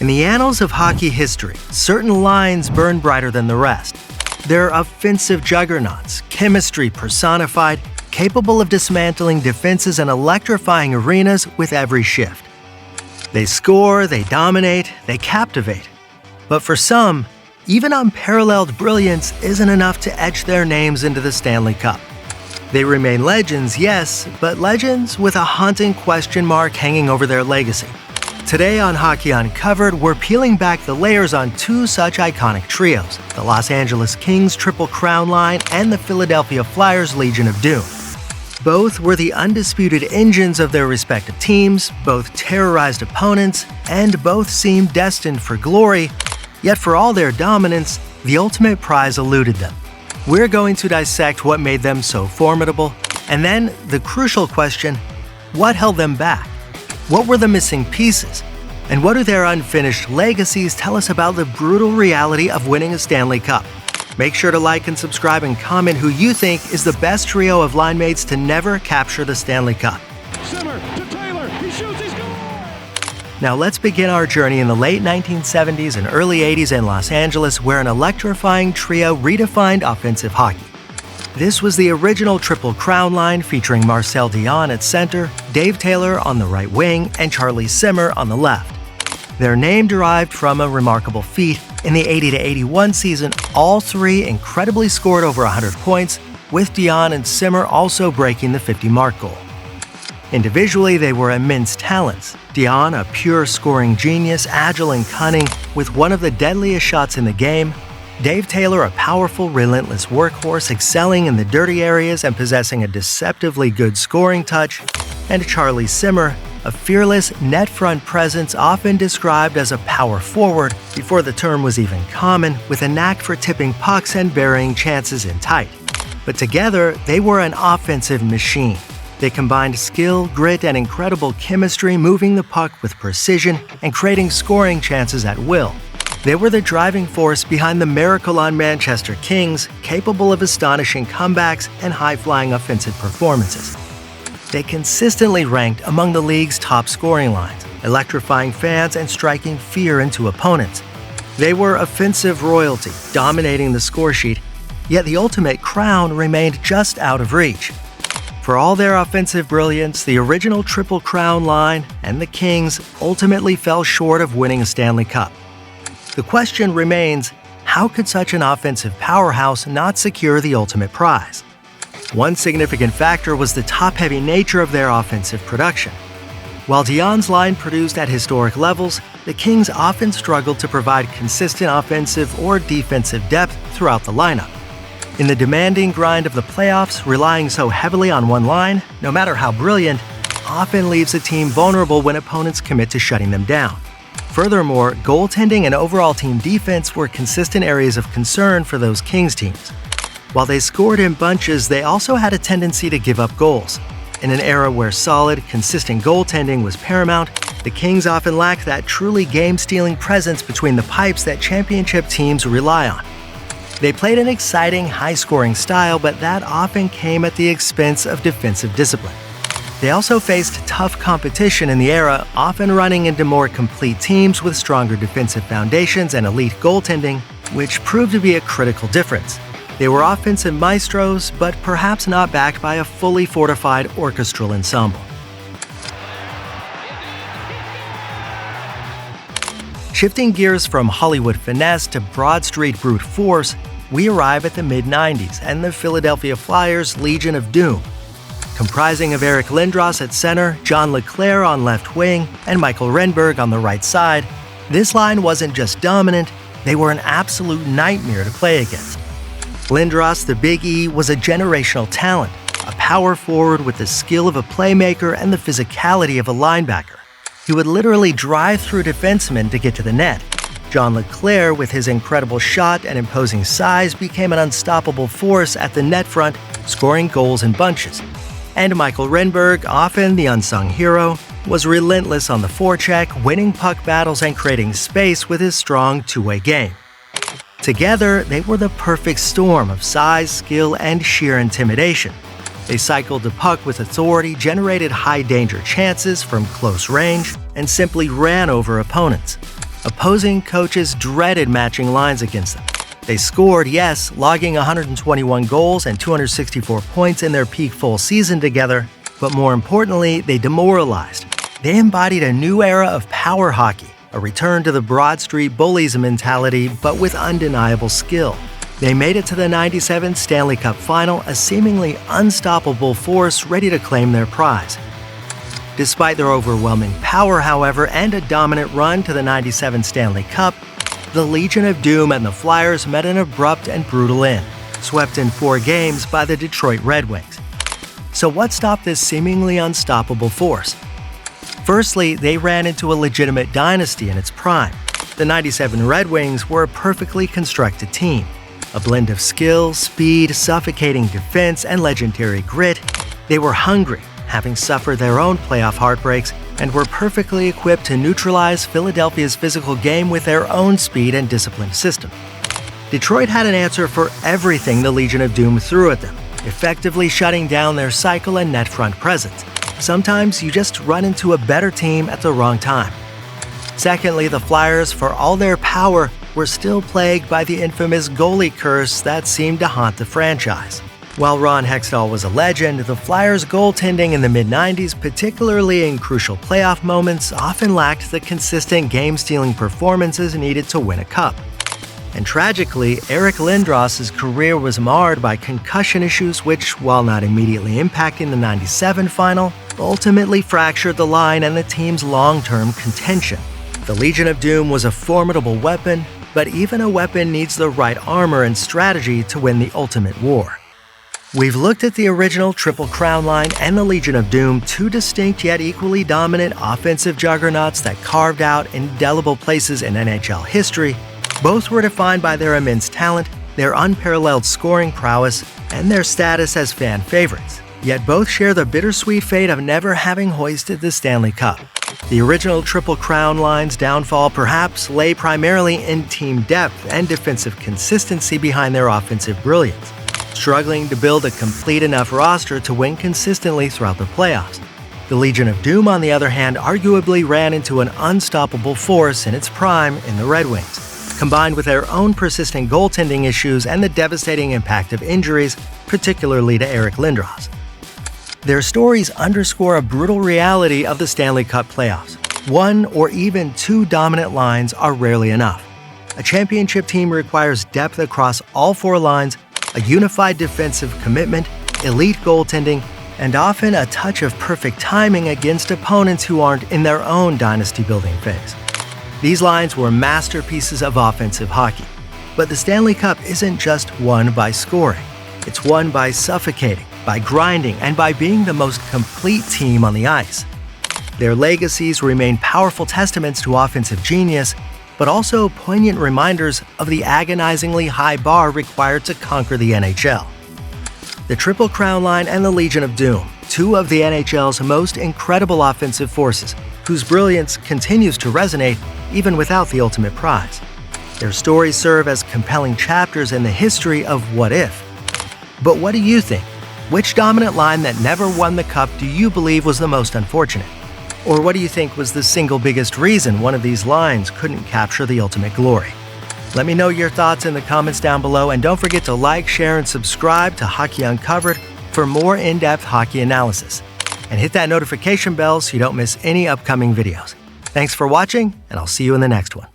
In the annals of hockey history, certain lines burn brighter than the rest. They're offensive juggernauts, chemistry personified, capable of dismantling defenses and electrifying arenas with every shift. They score, they dominate, they captivate. But for some, even unparalleled brilliance isn't enough to etch their names into the Stanley Cup. They remain legends, yes, but legends with a haunting question mark hanging over their legacy. Today on Hockey Uncovered, we're peeling back the layers on two such iconic trios, the Los Angeles Kings Triple Crown line and the Philadelphia Flyers Legion of Doom. Both were the undisputed engines of their respective teams, both terrorized opponents, and both seemed destined for glory, yet for all their dominance, the ultimate prize eluded them. We're going to dissect what made them so formidable, and then the crucial question, what held them back? What were the missing pieces? And what do their unfinished legacies tell us about the brutal reality of winning a Stanley Cup? Make sure to like and subscribe and comment who you think is the best trio of line mates to never capture the Stanley Cup. Simmer to Taylor, he shoots, he scores! Now let's begin our journey in the late 1970s and early 80s in Los Angeles, where an electrifying trio redefined offensive hockey. This was the original Triple Crown line featuring Marcel Dionne at center, Dave Taylor on the right wing, and Charlie Simmer on the left. Their name derived from a remarkable feat. In the 80-81 season, all three incredibly scored over 100 points, with Dionne and Simmer also breaking the 50-mark goal. Individually, they were immense talents. Dionne, a pure scoring genius, agile and cunning, with one of the deadliest shots in the game. Dave Taylor, a powerful, relentless workhorse, excelling in the dirty areas and possessing a deceptively good scoring touch. And Charlie Simmer, a fearless, net-front presence often described as a power forward before the term was even common, with a knack for tipping pucks and burying chances in tight. But together, they were an offensive machine. They combined skill, grit, and incredible chemistry, moving the puck with precision and creating scoring chances at will. They were the driving force behind the miracle on Manchester Kings, capable of astonishing comebacks and high-flying offensive performances. They consistently ranked among the league's top scoring lines, electrifying fans and striking fear into opponents. They were offensive royalty, dominating the scoresheet, yet the ultimate crown remained just out of reach. For all their offensive brilliance, the original Triple Crown line and the Kings ultimately fell short of winning a Stanley Cup. The question remains, how could such an offensive powerhouse not secure the ultimate prize? One significant factor was the top-heavy nature of their offensive production. While Dionne's line produced at historic levels, the Kings often struggled to provide consistent offensive or defensive depth throughout the lineup. In the demanding grind of the playoffs, relying so heavily on one line, no matter how brilliant, often leaves a team vulnerable when opponents commit to shutting them down. Furthermore, goaltending and overall team defense were consistent areas of concern for those Kings teams. While they scored in bunches, they also had a tendency to give up goals. In an era where solid, consistent goaltending was paramount, the Kings often lacked that truly game-stealing presence between the pipes that championship teams rely on. They played an exciting, high-scoring style, but that often came at the expense of defensive discipline. They also faced tough competition in the era, often running into more complete teams with stronger defensive foundations and elite goaltending, which proved to be a critical difference. They were offensive maestros, but perhaps not backed by a fully fortified orchestral ensemble. Shifting gears from Hollywood finesse to Broad Street brute force, we arrive at the mid-90s and the Philadelphia Flyers Legion of Doom. Comprising of Eric Lindros at center, John LeClair on left wing, and Michael Renberg on the right side, this line wasn't just dominant, they were an absolute nightmare to play against. Lindros, the Big E, was a generational talent, a power forward with the skill of a playmaker and the physicality of a linebacker. He would literally drive through defensemen to get to the net. John LeClair, with his incredible shot and imposing size, became an unstoppable force at the net front, scoring goals in bunches. And Michael Renberg, often the unsung hero, was relentless on the forecheck, winning puck battles and creating space with his strong two-way game. Together, they were the perfect storm of size, skill, and sheer intimidation. They cycled the puck with authority, generated high-danger chances from close range, and simply ran over opponents. Opposing coaches dreaded matching lines against them. They scored, yes, logging 121 goals and 264 points in their peak full season together, but more importantly, they demoralized. They embodied a new era of power hockey, a return to the Broad Street Bullies mentality, but with undeniable skill. They made it to the '97 Stanley Cup final, a seemingly unstoppable force ready to claim their prize. Despite their overwhelming power, however, and a dominant run to the '97 Stanley Cup, the Legion of Doom and the Flyers met an abrupt and brutal end, swept in 4 games by the Detroit Red Wings. So what stopped this seemingly unstoppable force? Firstly, they ran into a legitimate dynasty in its prime. The '97 Red Wings were a perfectly constructed team, a blend of skill, speed, suffocating defense, and legendary grit. They were hungry, having suffered their own playoff heartbreaks, and were perfectly equipped to neutralize Philadelphia's physical game with their own speed and disciplined system. Detroit had an answer for everything the Legion of Doom threw at them, effectively shutting down their cycle and net front presence. Sometimes you just run into a better team at the wrong time. Secondly, the Flyers, for all their power, were still plagued by the infamous goalie curse that seemed to haunt the franchise. While Ron Hextall was a legend, the Flyers' goaltending in the mid-90s, particularly in crucial playoff moments, often lacked the consistent game-stealing performances needed to win a cup. And tragically, Eric Lindros's career was marred by concussion issues which, while not immediately impacting the '97 final, ultimately fractured the line and the team's long-term contention. The Legion of Doom was a formidable weapon, but even a weapon needs the right armor and strategy to win the ultimate war. We've looked at the original Triple Crown line and the Legion of Doom, 2 distinct yet equally dominant offensive juggernauts that carved out indelible places in NHL history. Both were defined by their immense talent, their unparalleled scoring prowess, and their status as fan favorites. Yet both share the bittersweet fate of never having hoisted the Stanley Cup. The original Triple Crown line's downfall perhaps lay primarily in team depth and defensive consistency behind their offensive brilliance, struggling to build a complete enough roster to win consistently throughout the playoffs. The Legion of Doom, on the other hand, arguably ran into an unstoppable force in its prime in the Red Wings, combined with their own persistent goaltending issues and the devastating impact of injuries, particularly to Eric Lindros. Their stories underscore a brutal reality of the Stanley Cup playoffs. 1 or even 2 dominant lines are rarely enough. A championship team requires depth across all 4 lines, a unified defensive commitment, elite goaltending, and often a touch of perfect timing against opponents who aren't in their own dynasty-building phase. These lines were masterpieces of offensive hockey. But the Stanley Cup isn't just won by scoring. It's won by suffocating, by grinding, and by being the most complete team on the ice. Their legacies remain powerful testaments to offensive genius, but also poignant reminders of the agonizingly high bar required to conquer the NHL. The Triple Crown line and the Legion of Doom, 2 of the NHL's most incredible offensive forces, whose brilliance continues to resonate even without the ultimate prize. Their stories serve as compelling chapters in the history of what if. But what do you think? Which dominant line that never won the cup do you believe was the most unfortunate? Or what do you think was the single biggest reason one of these lines couldn't capture the ultimate glory? Let me know your thoughts in the comments down below, and don't forget to like, share, and subscribe to Hockey Uncovered for more in-depth hockey analysis. And hit that notification bell so you don't miss any upcoming videos. Thanks for watching, and I'll see you in the next one.